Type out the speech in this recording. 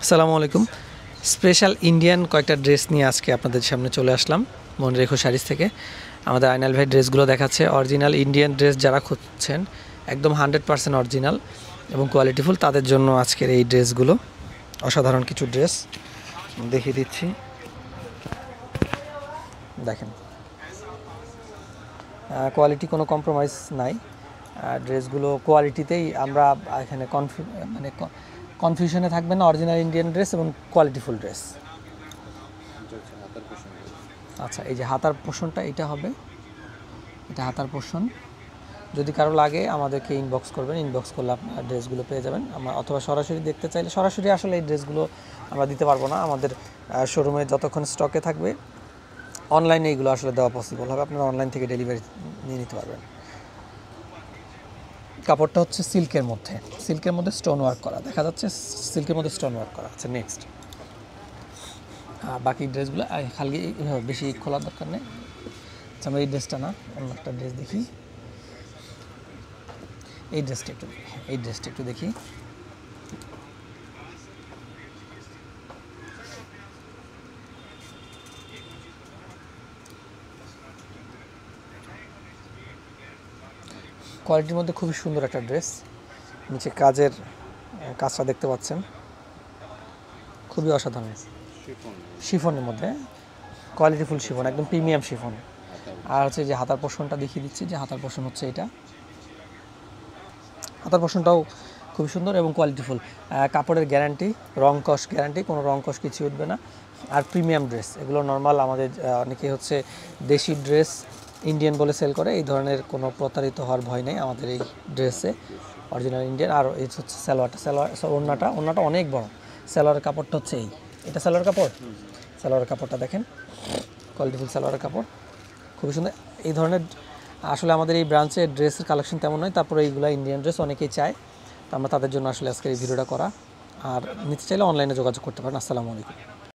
আসসালামু আলাইকুম। Special Indian কয়েকটা ড্রেস নিয়ে আজকে আপনাদের সামনে চলে আসলাম মনে রেখো শাড়িজ থেকে। আমাদের আইনাল ভাই ড্রেসগুলো দেখাচ্ছে। অরিজিনাল ইন্ডিয়ান ড্রেস যারা খুঁজছেন, একদম 100% অরিজিনাল এবং কোয়ালিটিফুল, তাদের জন্য আজকের এই ড্রেসগুলো। অসাধারণ কিছু ড্রেস দেখিয়ে দিচ্ছি, দেখেন। কোয়ালিটি কোনো কম্প্রোমাইজ নাই, ড্রেসগুলো কোয়ালিটিতেই আমরা এখানে কনফিউশনে থাকবে না। অরিজিনাল ইন্ডিয়ান ড্রেস এবং কোয়ালিটিফুল ড্রেস। আচ্ছা, এই যে হাতার পোর্শনটা এটা হবে, এটা হাতার পোর্শন। যদি কারো লাগে আমাদেরকে ইনবক্স করবেন, ইনবক্স করলে আপনার ড্রেসগুলো পেয়ে যাবেন। অথবা সরাসরি দেখতে চাইলে সরাসরি আসলে এই ড্রেসগুলো আমরা দিতে পারবো না, আমাদের শোরুমে যতক্ষণ স্টকে থাকবে অনলাইনে এইগুলো আসলে দেওয়া পসিবল হবে। আপনারা অনলাইন থেকে ডেলিভারি নিয়ে নিতে পারবেন। কাপড়টা হচ্ছে সিল্কের মধ্যে, সিল্কের মধ্যে স্টোন ওয়ার্ক করা দেখা যাচ্ছে, সিল্কের মধ্যে স্টোন ওয়ার্ক করা আছে। নেক্সট বাকি ড্রেসগুলো খালি বেশি খোলার দরকার নেই। আচ্ছা, আমরা এই ড্রেসটা না, অন্য একটা ড্রেস দেখি। এই ড্রেসটা একটু দেখি। কোয়ালিটির মধ্যে খুবই সুন্দর একটা ড্রেস। নিচে কাজটা দেখতে পাচ্ছেন, খুবই অসাধারণ। শিফনের মধ্যে কোয়ালিটিফুল শিফন, একদম প্রিমিয়াম শিফন। আর হচ্ছে যে হাতার পোর্শনটা দেখিয়ে দিচ্ছি, যে হাতার পোর্শন হচ্ছে এটা। হাতার পোর্শনটাও খুবই সুন্দর এবং কোয়ালিটিফুল। কাপড়ের গ্যারান্টি, রং কস গ্যারান্টি, কোনো রং কস কিছু উঠবে না। আর প্রিমিয়াম ড্রেস, এগুলো নর্মাল আমাদের অনেকে হচ্ছে দেশি ড্রেস ইন্ডিয়ান বলে সেল করে, এই ধরনের কোনো প্রতারিত হওয়ার ভয় নেই আমাদের এই ড্রেসে। Original Indian. আর এই হচ্ছে ওড়নাটা অনেক বড়। সালোয়ারের কাপড়টা হচ্ছে এটা সালোয়ার কাপড়। সালোয়ারের কাপড়টা দেখেন, কোয়ালিটিফুল সালোয়ারের কাপড়, খুবই সুন্দর। এই ধরনের আসলে আমাদের এই ব্রাঞ্চে ড্রেসের কালেকশন তেমন নয়, তারপরে এইগুলো ইন্ডিয়ান ড্রেস অনেকেই চায়, তো আমরা তাদের জন্য আসলে আজকের এই ভিডিওটা করা। আর নিতে চাইলে অনলাইনে যোগাযোগ করতে পারেন। আসসালামু আলাইকুম।